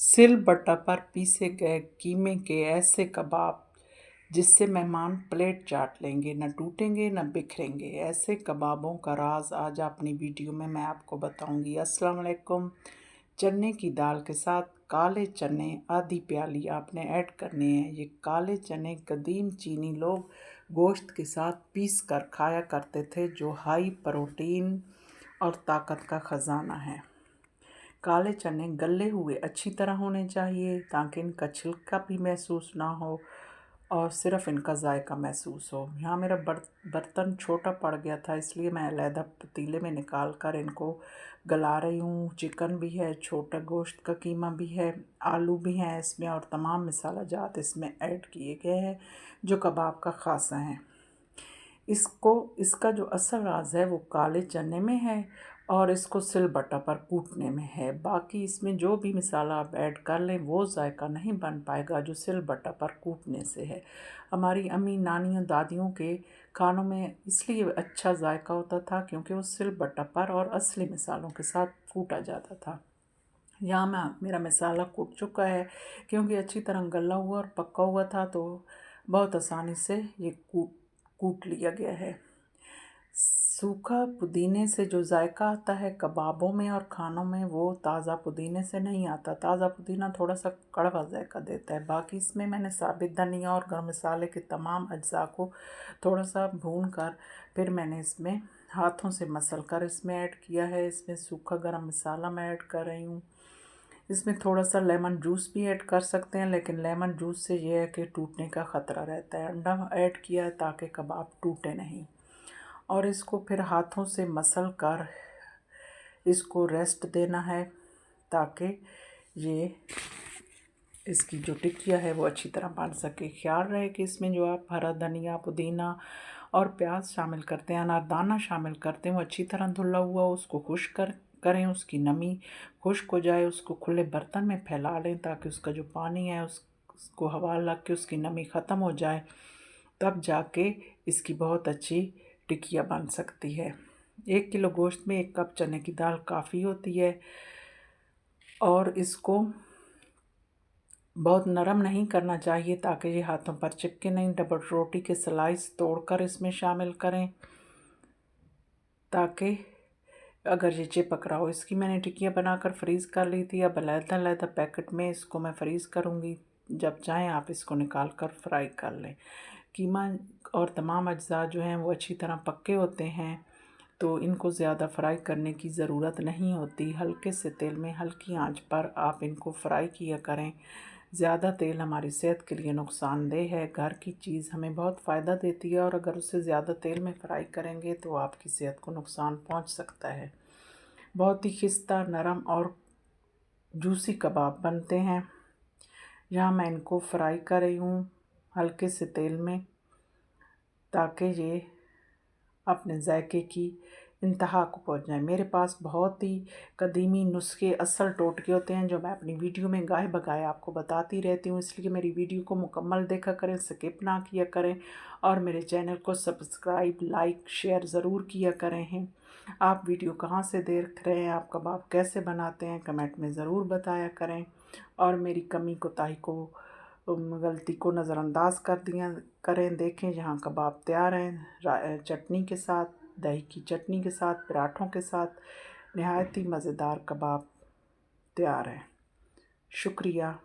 सिलबट्टा पर पीसे गए कीमे के ऐसे कबाब जिससे मेहमान प्लेट चाट लेंगे, न टूटेंगे न बिखरेंगे। ऐसे कबाबों का राज आज अपनी वीडियो में मैं आपको बताऊंगी। अस्सलाम वालेकुम। चने की दाल के साथ काले चने आधी प्याली आपने ऐड करने हैं। ये काले चने कदीम चीनी लोग गोश्त के साथ पीस कर खाया करते थे, जो हाई प्रोटीन और ताकत का ख़जाना है। काले चने गले हुए अच्छी तरह होने चाहिए ताकि इनका छिलका भी महसूस ना हो और सिर्फ़ इनका जायका महसूस हो। यहाँ मेरा बर्तन छोटा पड़ गया था, इसलिए मैं अलहदा पतीले में निकाल कर इनको गला रही हूँ। चिकन भी है, छोटा गोश्त का कीमा भी है, आलू भी हैं इसमें और तमाम मसाला जात इसमें ऐड किए गए हैं जो कबाब का ख़ासा है। इसका जो असल राज है वो काले चने में है और इसको सिलबट्टा पर कूटने में है। बाकी इसमें जो भी मसाला आप ऐड कर लें वो जायका नहीं बन पाएगा जो सिलबट्टा पर कूटने से है। हमारी अम्मी, नानियों, दादियों के खानों में इसलिए अच्छा जायका होता था क्योंकि वो सिलबट्टा पर और असली मसालों के साथ कूटा जाता था। यहाँ मेरा मसाला कूट चुका है क्योंकि अच्छी तरह गला हुआ और पका हुआ था, तो बहुत आसानी से ये कूट लिया गया है। सूखा पुदीने से जो जायका आता है कबाबों में और खानों में, वो ताज़ा पुदीने से नहीं आता। ताज़ा पुदीना थोड़ा सा कड़वा जायका देता है। बाकी इसमें मैंने साबित धनिया और गरम मसाले के तमाम अज्जा को थोड़ा सा भून कर फिर मैंने इसमें हाथों से मसल कर इसमें ऐड किया है। इसमें सूखा गरम मसाला मैं ऐड कर रही हूँ। इसमें थोड़ा सा लेमन जूस भी ऐड कर सकते हैं, लेकिन लेमन जूस से ये है कि टूटने का ख़तरा रहता है। अंडा ऐड किया है ताकि कबाब टूटे नहीं। और इसको फिर हाथों से मसल कर इसको रेस्ट देना है ताकि ये इसकी जो टिक्किया है वो अच्छी तरह बन सके। ख्याल रहे कि इसमें जो आप हरा धनिया, पुदीना और प्याज शामिल करते हैं, अनारदाना शामिल करते हैं, वो अच्छी तरह धुला हुआ उसको खुश्क करें। उसकी नमी खुश्क हो जाए, उसको खुले बर्तन में फैला लें ताकि उसका जो पानी है उसको हवा लग के उसकी नमी ख़त्म हो जाए। तब जाके इसकी बहुत अच्छी टिकिया बन सकती है। 1 किलो गोश्त में 1 कप चने की दाल काफ़ी होती है। और इसको बहुत नरम नहीं करना चाहिए ताकि ये हाथों पर चिपके नहीं। डबल रोटी के स्लाइस तोड़कर इसमें शामिल करें ताकि अगर ये चिपक रहा हो। इसकी मैंने टिकिया बनाकर फ्रीज़ कर ली थी। अब अलग-अलग पैकेट में इसको मैं फ्रीज़ करूँगी। जब चाहें आप इसको निकाल कर फ्राई कर लें। कीमा और तमाम अज्जा जो हैं वो अच्छी तरह पक्के होते हैं, तो इनको ज़्यादा फ्राई करने की ज़रूरत नहीं होती। हल्के से तेल में हल्की आंच पर आप इनको फ्राई किया करें। ज़्यादा तेल हमारी सेहत के लिए नुकसानदेह है। घर की चीज़ हमें बहुत फ़ायदा देती है और अगर उसे ज़्यादा तेल में फ्राई करेंगे तो आपकी सेहत को नुकसान पहुंच सकता है। बहुत ही खिस्ता, नरम और जूसी कबाब बनते हैं। यहाँ मैं इनको फ्राई कर रही हूँ हल्के से तेल में ताकि ये अपने जायके की इंतहा को पहुँच जाए। मेरे पास बहुत ही कदीमी नुस्खे, असल टोटके होते हैं जो मैं अपनी वीडियो में गाए बगाए आपको बताती रहती हूँ, इसलिए मेरी वीडियो को मुकम्मल देखा करें, स्किप ना किया करें और मेरे चैनल को सब्सक्राइब, लाइक, शेयर ज़रूर किया करें हैं। आप वीडियो कहाँ से देख रहे हैं, आप कबाब कैसे बनाते हैं, कमेंट में ज़रूर बताया करें और मेरी कमी कोताही को, गलती को नज़रअंदाज कर दिया करें। देखें यहाँ कबाब तैयार हैं चटनी के साथ, दही की चटनी के साथ, पराठों के साथ नहायत ही मज़ेदार कबाब तैयार है। शुक्रिया।